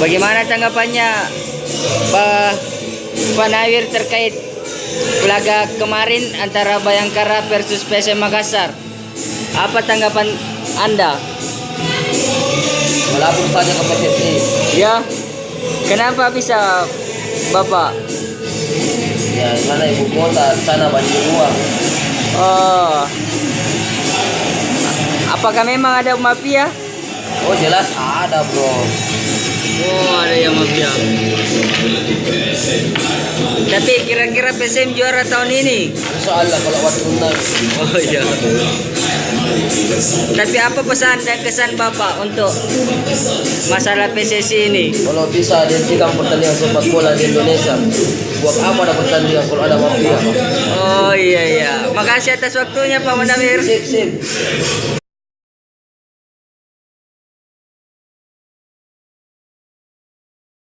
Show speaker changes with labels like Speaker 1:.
Speaker 1: Bagaimana tanggapannya Pak Nawir terkait laga kemarin antara Bayangkara versus PSM Makassar? Apa tanggapan Anda?
Speaker 2: Melapor saja ke PSSI.
Speaker 1: Ya, kenapa bisa Bapak?
Speaker 2: Ya, sana ibu kota, sana banjir uang.
Speaker 1: Oh, apakah memang ada mafia?
Speaker 2: Oh jelas ada bro.
Speaker 1: Oh, ada yang mafia. Tapi kira-kira PSM juara tahun ini?
Speaker 2: Insya Allah kalau waktu menang.
Speaker 1: Oh iya. Tapi apa pesan dan kesan Bapak untuk masalah PSSI ini?
Speaker 2: Kalau bisa dihentikan pertandingan sepak bola di Indonesia. Buat apa ada pertandingan kalau ada mafia?
Speaker 1: Oh iya iya. Makasih atas waktunya Pak Munawir.
Speaker 2: Sip.